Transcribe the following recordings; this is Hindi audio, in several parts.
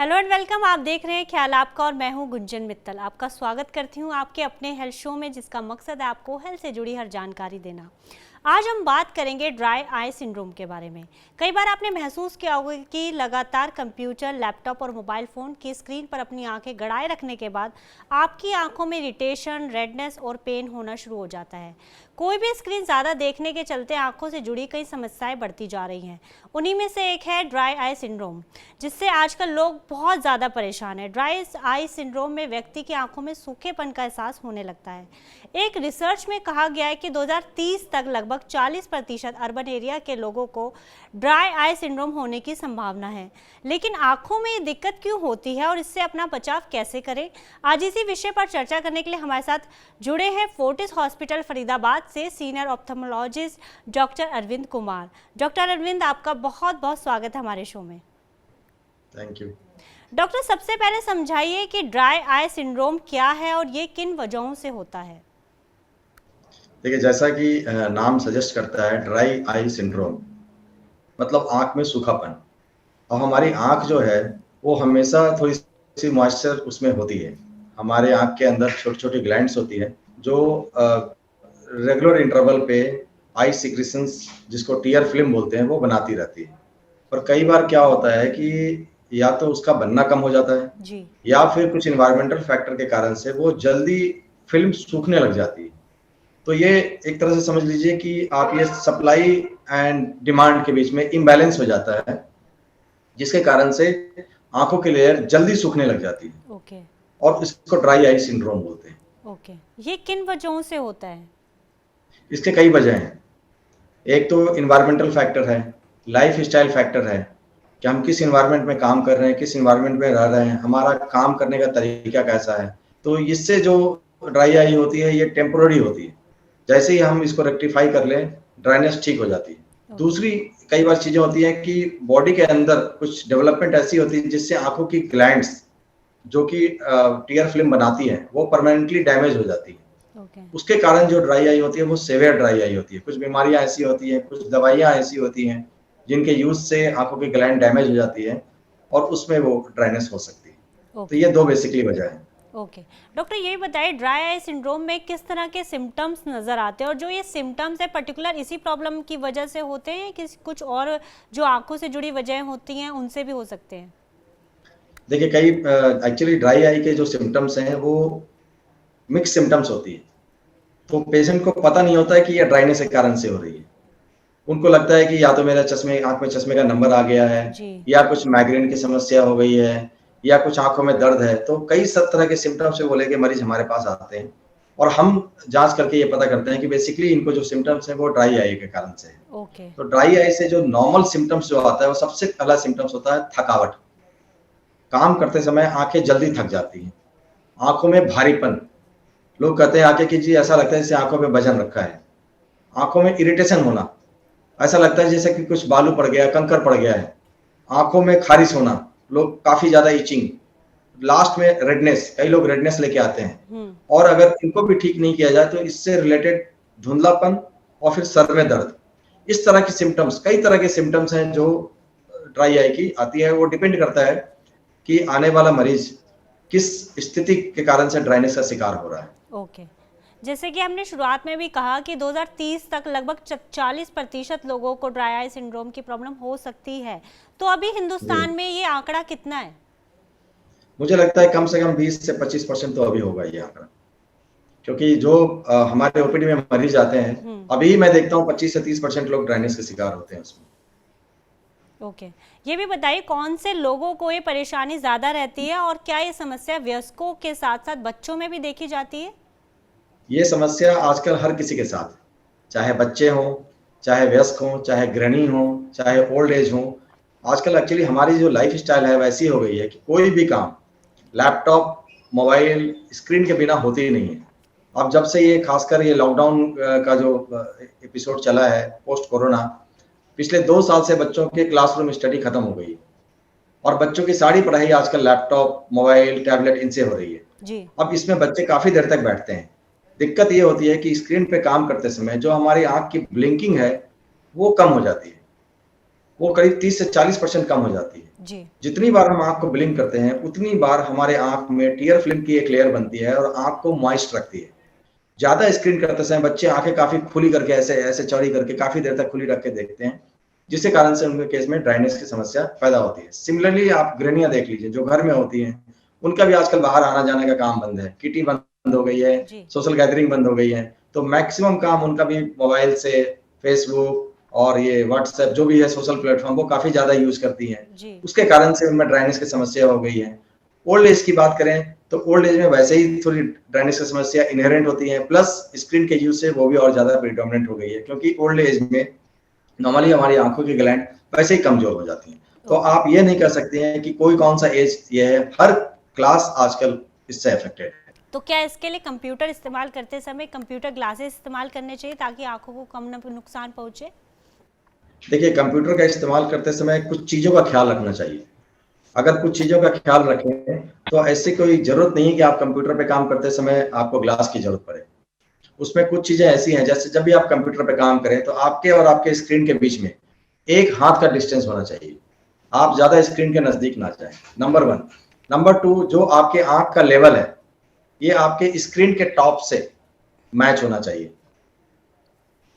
Hello and welcome. आप देख रहे हैं ख्याल आपका और मैं हूं गुंजन मित्तल। आपका स्वागत करती हूं आपके अपने हेल्थ शो में, जिसका मकसद है आपको हेल्थ से जुड़ी हर जानकारी देना। आज हम बात करेंगे ड्राई आई सिंड्रोम के बारे में। कई बार आपने महसूस किया होगा कि लगातार कंप्यूटर, लैपटॉप और मोबाइल फ़ोन की स्क्रीन पर अपनी आंखें गड़ाए रखने के बाद आपकी आंखों में इरिटेशन, रेडनेस और पेन होना शुरू हो जाता है। कोई भी स्क्रीन ज़्यादा देखने के चलते आंखों से जुड़ी कई समस्याएं बढ़ती जा रही हैं। उन्हीं में से एक है ड्राई आई सिंड्रोम, जिससे आजकल लोग बहुत ज़्यादा परेशान हैं। ड्राई आई सिंड्रोम में व्यक्ति की आंखों में सूखेपन का एहसास होने लगता है। एक रिसर्च में कहा गया है कि 2030 तक लगभग 40% अर्बन एरिया के लोगों को ड्राई आई सिंड्रोम होने की संभावना है। लेकिन आंखों में ये दिक्कत क्यों होती है और इससे अपना बचाव कैसे करें, आज इसी विषय पर चर्चा करने के लिए हमारे साथ जुड़े हैं फोर्टिस हॉस्पिटल फरीदाबाद से senior ophthalmologist doctor Arvind Kumar. Doctor Arvind, आपका बहुत बहुत स्वागत है हमारे शो में। Thank you. डॉक्टर, सबसे पहले समझाइए कि ड्राई आई सिंड्रोम क्या है और ये किन वजहों से होता है। देखिए, जैसा कि नाम सजेस्ट करता है, ड्राई आई सिंड्रोम मतलब आंख में सूखापन। और हमारी आंख जो है वो हमेशा थोड़ी सी मॉइस्चर उसमें होती है। हमारे आंख के अंदर छोटी छोटी ग्लैंड्स होती है जो रेगुलर इंटरवल पे आई सिक्रीशंस, जिसको टीयर फिल्म बोलते हैं, वो बनाती रहती है। और कई बार क्या होता है कि या तो उसका बनना कम हो जाता है जी। या फिर कुछ इन्वायरमेंटल फैक्टर के कारण से वो जल्दी फिल्म सूखने लग जाती है। तो ये एक तरह से समझ लीजिए कि आप ये सप्लाई एंड डिमांड के बीच में इम्बैलेंस हो जाता है, जिसके कारण से आंखों की लेयर जल्दी सूखने लग जाती है। ओके। और इसको ड्राई आई सिंड्रोम बोलते हैं। ओके, ये किन वजहों से होता है? इसके कई वजह हैं। एक तो इन्वायरमेंटल फैक्टर है, लाइफ स्टाइल फैक्टर है कि हम किस इन्वायरमेंट में काम कर रहे हैं, किस इन्वायरमेंट में रह रहे हैं, हमारा काम करने का तरीका कैसा है। तो इससे जो ड्राई आई होती है ये टेम्पोररी होती है। जैसे ही हम इसको रेक्टिफाई कर लें, ड्राइनेस ठीक हो जाती है। दूसरी कई बार चीजें होती हैं कि बॉडी के अंदर कुछ डेवलपमेंट ऐसी होती है जिससे आंखों की ग्लैंड्स जो कि टीयर फिल्म बनाती हैं वो परमानेंटली डैमेज हो जाती है। उसके कारण जो ड्राई आई होती है वो सेवियर ड्राई आई होती है। कुछ बीमारियां ऐसी होती हैं, कुछ दवाइयां ऐसी होती हैं जिनके यूज से आंखों की ग्लैंड डैमेज हो जाती है और उसमें वो ड्राइनेस हो सकती है। तो ये दो बेसिकली वजह है। ओके डॉक्टर, यही बताइए ड्राई आई सिंड्रोम में किस तरह के सिम्टम्स नज़र आते हैं, और जो ये सिम्टम्स है पर्टिकुलर इसी प्रॉब्लम की वजह से होते हैं कि कुछ और जो आंखों से जुड़ी वजहें होती हैं उनसे भी हो सकते हैं? देखिए, कई एक्चुअली ड्राई आई के जो सिम्टम्स हैं वो मिक्स सिम्टम्स होती है। तो पेशेंट को पता नहीं होता है कि ये ड्राइनेस के कारण से हो रही है। उनको लगता है कि या तो मेरा आंख में चश्मे का नंबर आ गया है, या कुछ माइग्रेन की समस्या हो गई है, या कुछ आंखों में दर्द है। तो कई सब तरह के सिम्टम्स से वो लेके मरीज हमारे पास आते हैं और हम जांच करके ये पता करते हैं कि बेसिकली इनको जो सिम्टम्स हैं वो ड्राई आई के कारण से है। तो ड्राई आई से जो नॉर्मल सिम्टम्स जो आता है वो सबसे पहला सिम्टम्स होता है थकावट। काम करते समय आंखें जल्दी थक जाती हैं, आंखों में भारीपन। लोग कहते हैं आंखें की जी ऐसा लगता है जैसे आंखों में वजन रखा है। आंखों में इरिटेशन होना, ऐसा लगता है जैसे कि कुछ बालू पड़ गया, कंकर पड़ गया है। आंखों में खारिश होना, लोग काफी ज्यादा इचिंग, लास्ट में रेडनेस, कई लोग रेडनेस लेके आते हैं। और अगर इनको भी ठीक नहीं किया जाए तो इससे रिलेटेड धुंधलापन और फिर सर में दर्द, इस तरह की सिम्टम्स, कई तरह के सिम्टम्स हैं जो ड्राई आई की आती है। वो डिपेंड करता है कि आने वाला मरीज किस स्थिति के कारण से ड्राइनेस का शिकार हो रहा है। ओके, जैसे कि हमने शुरुआत में भी कहा कि 2030 तक लगभग 40% लोगों को ड्राई आई सिंड्रोम की प्रॉब्लम हो सकती है। तो अभी हिंदुस्तान में ये आंकड़ा कितना है? मुझे लगता है कम से कम 20 से 25% तो अभी होगा ये आंकड़ा, क्योंकि जो हमारे ओपीडी में मरीज आते हैं अभी मैं देखता हूँ 25 से 30% लोग ड्राइनेस के शिकार होते हैं उसमें। ओके, ये भी बताइए कौन से लोगों को ये परेशानी ज्यादा रहती है और क्या ये समस्या वयस्कों के साथ साथ बच्चों में भी देखी जाती है? ये समस्या आजकल हर किसी के साथ, चाहे बच्चे हों, चाहे वयस्क हों, चाहे गृहिणी हों, चाहे ओल्ड एज हों। आजकल एक्चुअली हमारी जो लाइफ स्टाइल है वैसी हो गई है कि कोई भी काम लैपटॉप, मोबाइल, स्क्रीन के बिना होती ही नहीं है। अब जब से ये खासकर ये लॉकडाउन का जो एपिसोड चला है पोस्ट कोरोना, पिछले 2 साल से बच्चों के क्लासरूम स्टडी खत्म हो गई है और बच्चों की सारी पढ़ाई आजकल लैपटॉप, मोबाइल, टैबलेट इनसे हो रही है जी। अब इसमें बच्चे काफी देर तक बैठते हैं। दिक्कत ये होती है कि स्क्रीन पे काम करते समय जो हमारी आंख की ब्लिंकिंग है वो कम हो जाती है। वो करीब 30 से 40% कम हो जाती है। जी। जितनी बार हम आँख को ब्लिंक करते हैं, उतनी बार हमारे आँख में टियर फिल्म की एक लेयर बनती है और आँख को मॉइस्ट रखती है। ज़्यादा स्क्रीन करते समय बच्चे आँखें काफ़ी खुली करके ऐसे चौड़ी करके काफ़ी देर तक खुली रख के देखते हैं, जिसके कारण से उनके केस में ड्राइनेस की समस्या पैदा होती है। सिमिलरली आप गृहिणियाँ देख लीजिए, जो घर में होती हैं, उनका भी आजकल बाहर आना-जाने का काम बंद है। किटी बंद हो गई है, जी। सोशल गैदरिंग बंद हो गई है, तो मैक्सिमम काम उनका भी मोबाइल से, फेसबुक और ये व्हाट्सएप जो भी है सोशल प्लेटफ़ॉर्म, वो काफ़ी ज़्यादा यूज़ करती हैं। जी। उसके कारण से उनमें ड्राइनेस की समस्या हो गई है। ओल्ड एज की बात करें तो ओल्ड एज में वैसे ही थोड़ी ड्राइनेस की समस्या इनहेरेंट होती है, प्लस स्क्रीन के यूज से वो भी और ज्यादा प्रीडोमिनेंट हो गई है, क्योंकि ओल्ड एज में नॉर्मली हमारी आंखों की ग्लैंड वैसे ही कमजोर हो जाती हैं। तो ओके। आप ये नहीं कर सकते हैं कि कोई कौन सा एज ये है, हर क्लास आजकल इससे अफेक्टेड है। तो क्या इसके लिए कंप्यूटर इस्तेमाल करते समय कंप्यूटर ग्लासेस इस्तेमाल करने चाहिए ताकि आंखों को कम नुकसान पहुंचे? देखिए, कंप्यूटर का इस्तेमाल करते समय कुछ चीजों का ख्याल रखना चाहिए। अगर कुछ चीजों का ख्याल रखें तो ऐसी कोई जरूरत नहीं है कि आप कंप्यूटर पे काम करते समय आपको ग्लास की जरूरत पड़े। उसमें कुछ चीजें ऐसी हैं, जैसे जब भी आप कंप्यूटर पे काम करें तो आपके और आपके स्क्रीन के बीच में एक हाथ का डिस्टेंस होना चाहिए। आप ज्यादा स्क्रीन के नजदीक ना जाएं, नंबर 1। नंबर 2, जो आपके आंख का लेवल है, ये आपके स्क्रीन के टॉप से मैच होना चाहिए।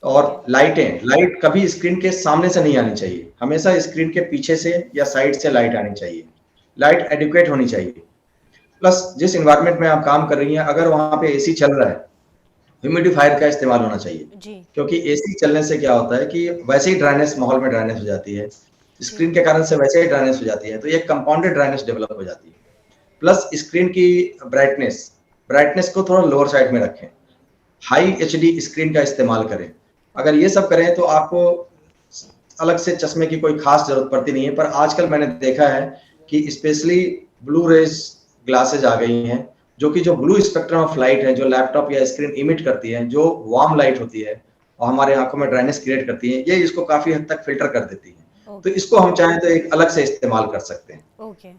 और ओके। लाइट कभी स्क्रीन के सामने से नहीं आनी चाहिए, हमेशा स्क्रीन के पीछे से या साइड से लाइट आनी चाहिए। लाइट एडिक्वेट होनी चाहिए। प्लस जिस एनवायरनमेंट में आप काम कर रही हैं, अगर वहां पे एसी चल रहा है, ह्यूमिडिफायर का इस्तेमाल होना चाहिए, जी। क्योंकि एसी चलने से क्या होता है कि वैसे ही ड्राइनेस, माहौल में ड्राइनेस हो जाती है, जी। स्क्रीन के कारण से वैसे ही ड्राइनेस हो जाती है, तो ये कंपाउंडेड ड्राइनेस डेवलप हो जाती है। प्लस स्क्रीन की ब्राइटनेस ब्राइटनेस को थोड़ा लोअर साइड में रखें, हाई एचडी स्क्रीन का इस्तेमाल करें। अगर ये सब करें तो आपको अलग से चश्मे की कोई खास जरूरत पड़ती नहीं है। पर आजकल मैंने देखा है कि स्पेशली ब्लू रेज ग्लासेज आ गई हैं, जो कि जो ब्लू स्पेक्ट्रम ऑफ लाइट है, जो लैपटॉप या स्क्रीन इमिट करती है, जो वार्म लाइट होती है और हमारे आंखों में ड्राइनेस क्रिएट करती है, ये इसको काफी हद तक फिल्टर कर देती है। तो ओके। इसको हम चाहें तो एक अलग से इस्तेमाल कर सकते हैं। ओके।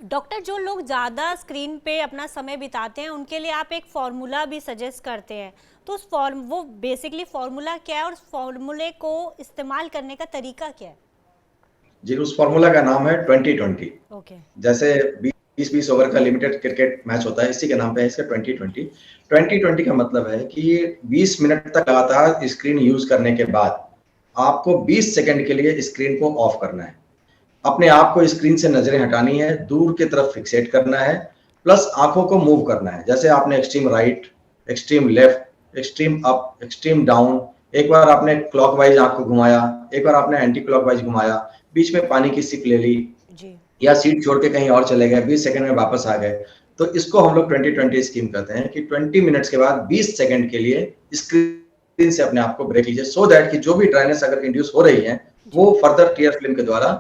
डॉक्टर, जो लोग ज़्यादा स्क्रीन पे अपना समय बिताते हैं उनके लिए आप एक फार्मूला भी सजेस्ट करते हैं, तो वो बेसिकली फार्मूला क्या है और उस फार्मूले को इस्तेमाल करने का तरीका क्या है? जी, उस फॉर्मूला का नाम है 20-20। ओके। जैसे 20-20 ओवर का लिमिटेड क्रिकेट मैच होता है, इसी के नाम पे है इसका 20-20। 20-20 का मतलब है कि 20 मिनट तक लगातार स्क्रीन यूज करने के बाद आपको 20 सेकंड के लिए स्क्रीन को ऑफ करना है। अपने आप को स्क्रीन से नजरें हटानी है, दूर की तरफ फिक्सेट करना है, प्लस आंखों को मूव करना है। जैसे आपने extreme right, extreme left, extreme up, extreme down, एक बार आपने क्लॉकवाइज आंख को घुमाया, एक बार आपने एंटी क्लॉकवाइज घुमाया, बीच में पानी की सिप ले ली, जी। या सीट छोड़ के कहीं और चले गए, 20 सेकंड में वापस आ गए। तो इसको हम लोग 20-20 स्कीम कहते हैं कि 20 मिनट्स के बाद 20 सेकंड के लिए स्क्रीन से अपने आप को ब्रेक लीजिए, सो दैट कि जो भी ड्राइनेस अगर इंड्यूस हो रही है वो फर्दर टियर फिल्म के द्वारा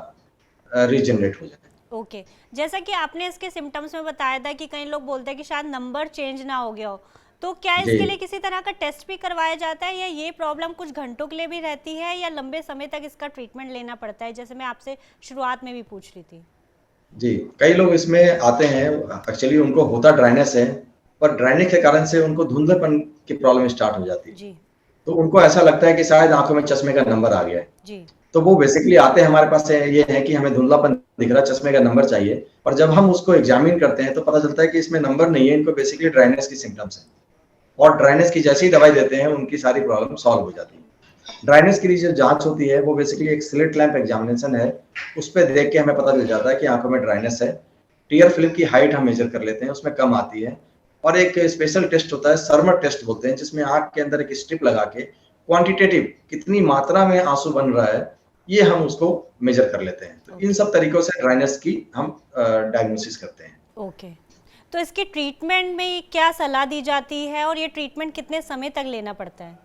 रीजनरेट हो जाए। ओके। जैसा कि आपने इसके सिम्टम्स में बताया था कि कई लोग बोलते हैं कि शायद नंबर चेंज ना हो गया हो, तो क्या जी, इसके लिए किसी तरह का टेस्ट भी करवाया जाता है या ये प्रॉब्लम कुछ घंटों के लिए भी रहती है या लंबे समय तक इसका ट्रीटमेंट लेना पड़ता है, जैसे मैं आपसे शुरुआत में भी पूछ रही थी? जी, कई लोग इसमें आते हैं, एक्चुअली उनको होता ड्राइनेस है, पर ड्राइनेस के कारण से उनको धुंधलापन की प्रॉब्लम स्टार्ट हो जाती है। जी। तो उनको ऐसा लगता है कि शायद आंखों में चश्मे का नंबर आ गया है। जी। तो वो बेसिकली आते हैं हमारे पास, ये है कि हमें धुंधलापन दिख रहा है, चश्मे का नंबर चाहिए। पर जब हम उसको एग्जामिन करते हैं तो पता चलता है कि इसमें नंबर नहीं है, इनको बेसिकली ड्राइनेस की सिम्टम्स है। और ड्राइनेस की जैसी दवाई देते हैं उनकी सारी प्रॉब्लम सॉल्व हो जाती है। ड्राइनेस की जो जांच होती है वो बेसिकली एक स्लिट लैंप एग्जामिनेशन है, उस पर देख के हमें पता चल जाता है कि आंखों में ड्राइनेस है। टियर फिल्म की हाइट हम मेजर कर लेते हैं, उसमें कम आती है। और एक स्पेशल टेस्ट होता है, सरमट टेस्ट बोलते हैं, जिसमें आंख के अंदर एक स्ट्रिप लगा के क्वांटिटेटिव कितनी मात्रा में आंसू बन रहा है ये हम उसको मेजर कर लेते हैं। तो इन सब तरीकों से ड्राइनेस की हम डायग्नोसिस करते हैं। ओके। तो इसके ट्रीटमेंट में क्या सलाह दी जाती है और ये ट्रीटमेंट कितने समय तक लेना पड़ता है?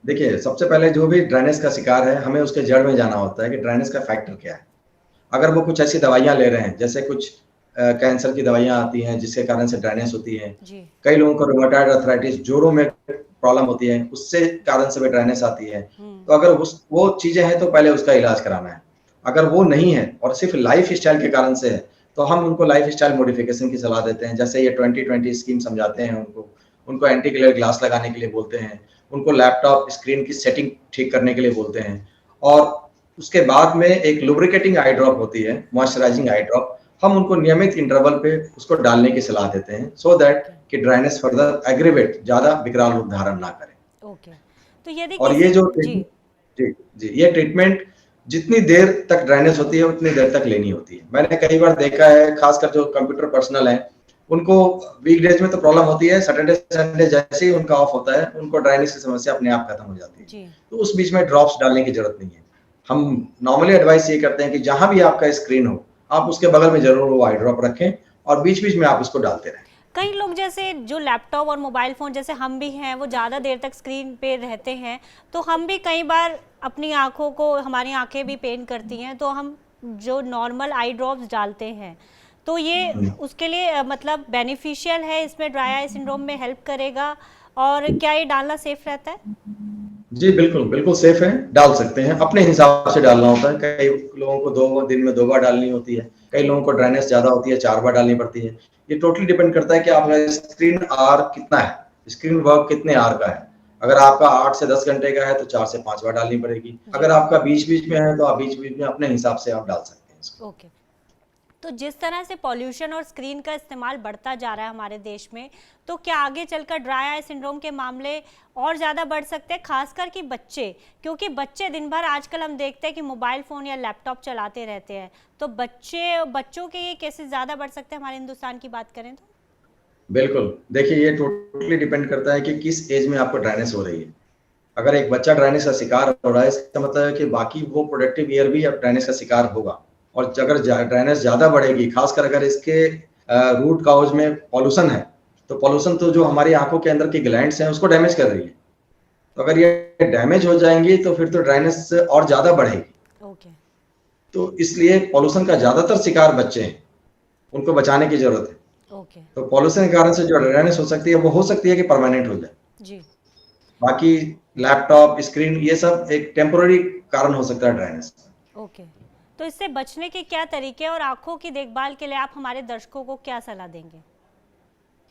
देखिए, सबसे पहले जो भी ड्राइनेस का शिकार है, हमें उसके जड़ में जाना होता है कि ड्राइनेस का फैक्टर क्या है। अगर वो कुछ ऐसी दवाइयाँ ले रहे हैं, जैसे कुछ कैंसर की दवाइयाँ आती हैं जिसके कारण से ड्राइनेस होती है। जी। कई लोगों को रूमेटॉइड अर्थराइटिस, जोड़ों में प्रॉब्लम होती है, उससे कारण से भी ड्राइनेस आती है। तो अगर वो चीजें हैं तो पहले उसका इलाज कराना है। अगर वो नहीं है और सिर्फ लाइफ स्टाइल के कारण से है, तो हम उनको लाइफ स्टाइल मॉडिफिकेशन की सलाह देते हैं। जैसे ये 20-20 स्कीम समझाते हैं उनको एंटी ग्लेयर ग्लास लगाने के लिए बोलते हैं, उनको लैपटॉप स्क्रीन की सेटिंग ठीक करने के लिए बोलते हैं। और उसके बाद में एक लुब्रिकेटिंग आई ड्रॉप होती है, मॉइस्चराइजिंग आई ड्रॉप, हम उनको नियमित इंटरवल पे उसको डालने की सलाह देते हैं, सो दैट ओके कि ड्राइनेस फर्दर एग्रीवेट, ज्यादा विकराल रूप धारण ना करे। ओके। तो यदि और ये किसी जो जी जी जी, ये ट्रीटमेंट जितनी देर तक ड्राइनेस होती है उतनी देर तक लेनी होती है। मैंने कई बार देखा है, खासकर जो कंप्यूटर पर्सनल है, उनको वीकडेज में तो प्रॉब्लम होती है, सैटरडे संडे जैसे ही उनका ऑफ होता है उनको ड्राइनेस की समस्या अपने आप खत्म हो जाती है। जी तो उस बीच में ड्रॉप्स डालने की जरूरत नहीं है। हम नॉर्मली एडवाइस ये करते हैं कि जहां भी आपका स्क्रीन हो, आप उसके बगल में जरूर वो आई ड्रॉप रखें और बीच बीच में आप उसको डालते रहें। कई लोग जैसे जो लैपटॉप और मोबाइल फ़ोन जैसे हम भी हैं वो ज़्यादा देर तक स्क्रीन पे रहते हैं, तो हम भी कई बार अपनी आँखों को, हमारी आँखें भी पेन करती हैं, तो हम जो नॉर्मल आई ड्रॉप्स डालते हैं, तो ये उसके लिए मतलब बेनिफिशियल है, इसमें ड्राई आई सिंड्रोम में हेल्प करेगा, और क्या ये डालना सेफ रहता है? जी बिल्कुल, बिल्कुल सेफ है, डाल सकते हैं, अपने हिसाब से डालना होता है। कई लोगों को 2 दिन में 2 बार डालनी होती है, कई जी लोगों को ड्राइनेस ज़्यादा होती है, 4 बार डालनी पड़ती है। ये टोटली डिपेंड करता है कि आपका स्क्रीन आवर कितना है, स्क्रीन वर्क कितने आवर का है। अगर आपका 8 से 10 घंटे का है तो 4 से 5 बार डालनी पड़ेगी। जी अगर आपका बीच-बीच में है तो आप बीच-बीच में अपने हिसाब से आप डाल सकते हैं इसको। ओके। तो जिस तरह से पॉल्यूशन और स्क्रीन का इस्तेमाल बढ़ता जा रहा है हमारे देश में, तो क्या आगे चलकर ड्राई आई सिंड्रोम के मामले और ज़्यादा बढ़ सकते हैं, खासकर कि बच्चे, क्योंकि बच्चे दिन भर आजकल हम देखते हैं कि मोबाइल फ़ोन या लैपटॉप चलाते रहते हैं, तो बच्चों के ये केसेस ज़्यादा बढ़ सकते हैं हमारे हिंदुस्तान की बात करें तो? बिल्कुल, देखिए ये टोटली डिपेंड करता है कि किस एज में आपको ड्राइनेस हो रही है। अगर एक बच्चा ड्राइनेस का शिकार हो रहा है, इसका मतलब है कि बाकी वो प्रोडक्टिव ईयर भी अब ड्राइनेस का शिकार होगा। और अगर ड्राइनेस ज्यादा बढ़ेगी, खासकर अगर इसके रूट काउज में पॉल्यूशन है, तो पॉल्यूशन तो जो हमारी आंखों के अंदर की ग्लैंड्स हैं उसको डैमेज कर रही है। तो अगर ये डैमेज हो जाएंगी तो फिर तो ड्राइनेस और ज्यादा बढ़ेगी। ओके तो इसलिए पॉल्यूशन का ज्यादातर शिकार बच्चे हैं, उनको बचाने की जरूरत है। ओके तो पॉल्यूशन के कारण से जो ड्राइनेस हो सकती है वो हो सकती है कि परमानेंट हो जाए। जी बाकी लैपटॉप स्क्रीन ये सब एक टेम्पोररी कारण हो सकता है ड्राइनेस। ओके। तो इससे बचने के क्या तरीके और आंखों की देखभाल के लिए आप हमारे दर्शकों को क्या सलाह देंगे?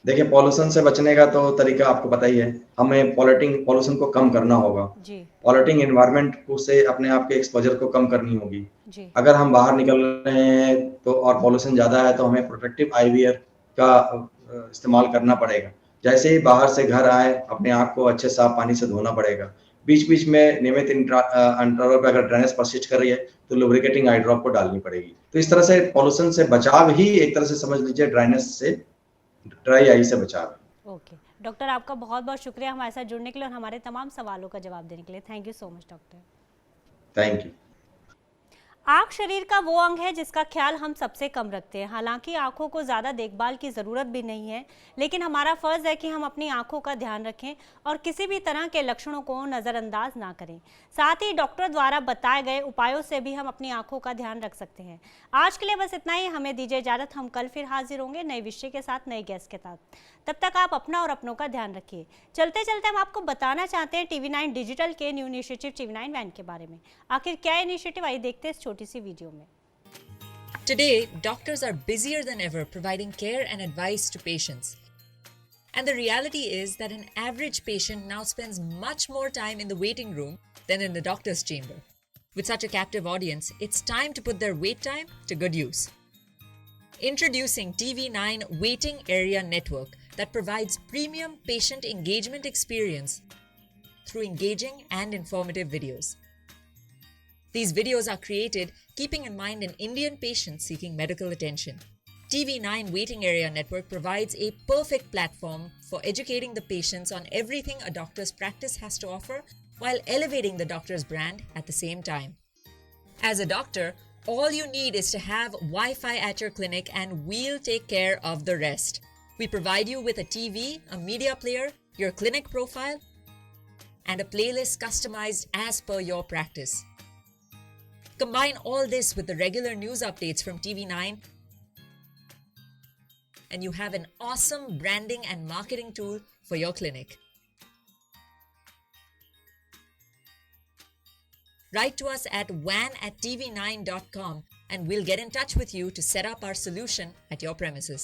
देखिए पॉल्यूशन से बचने का तो तरीका आपको पता ही है, हमें पॉल्यूशन को कम करना होगा। जी पॉल्यूटिंग एनवायरनमेंट को से अपने आप के एक्सपोजर को कम करनी होगी। जी अगर हम बाहर निकल रहे हैं तो और पॉल्यूशन ज़्यादा है तो हमें प्रोटेक्टिव आईवीआर का इस्तेमाल करना पड़ेगा। जैसे ही बाहर से घर आए अपने आँख को अच्छे साफ पानी से धोना पड़ेगा। बीच-बीच में नियमित इंटरवल पे अगर ड्राइनेस परसिस्ट कर रही है तो लुब्रिकेटिंग आई ड्रॉप को डालनी पड़ेगी। तो इस तरह से पॉल्यूशन से बचाव ही एक तरह से समझ लीजिए ड्राइनेस से, ड्राई आई से बचाव है। ओके डॉक्टर, आपका बहुत बहुत शुक्रिया हमारे साथ जुड़ने के लिए और हमारे तमाम सवालों का जवाब देने के लिए। Thank you so much doctor. Thank you. आँख शरीर का वो अंग है जिसका ख्याल हम सबसे कम रखते हैं। हालांकि आँखों को ज़्यादा देखभाल की ज़रूरत भी नहीं है, लेकिन हमारा फ़र्ज़ है कि हम अपनी आँखों का ध्यान रखें और किसी भी तरह के लक्षणों को नज़रअंदाज ना करें। साथ ही डॉक्टर द्वारा बताए गए उपायों से भी हम अपनी आँखों का ध्यान रख सकते हैं। आज के लिए बस इतना ही, हमें दीजिए इजाज़त। हम कल फिर हाजिर होंगे नए विषय के साथ, नए गेस्ट के साथ। तब तक आप अपना और अपनों का ध्यान रखिए। चलते चलते हम आपको बताना चाहते हैं TV9 डिजिटल के न्यू इनिशिएटिव TV9 वैन के बारे में। आखिर क्या इनिशिएटिव, आइए देखते हैं इस छोटी सी वीडियो में। Today, doctors are busier than ever providing care and advice to patients. And the reality is that an average patient now spends much more time in the waiting room than in the doctor's chamber. With such a captive audience, it's time to put their wait time to good use. Introducing TV9 Waiting Area Network that provides premium patient engagement experience through engaging and informative videos. These videos are created keeping in mind an Indian patient seeking medical attention. TV9 Waiting Area Network provides a perfect platform for educating the patients on everything a doctor's practice has to offer while elevating the doctor's brand at the same time. As a doctor, all you need is to have Wi-Fi at your clinic and we'll take care of the rest. We provide you with a TV, a media player, your clinic profile, and a playlist customized as per your practice. Combine all this with the regular news updates from TV9 and you have an awesome branding and marketing tool for your clinic. Write to us at van@tv9.com and we'll get in touch with you to set up our solution at your premises.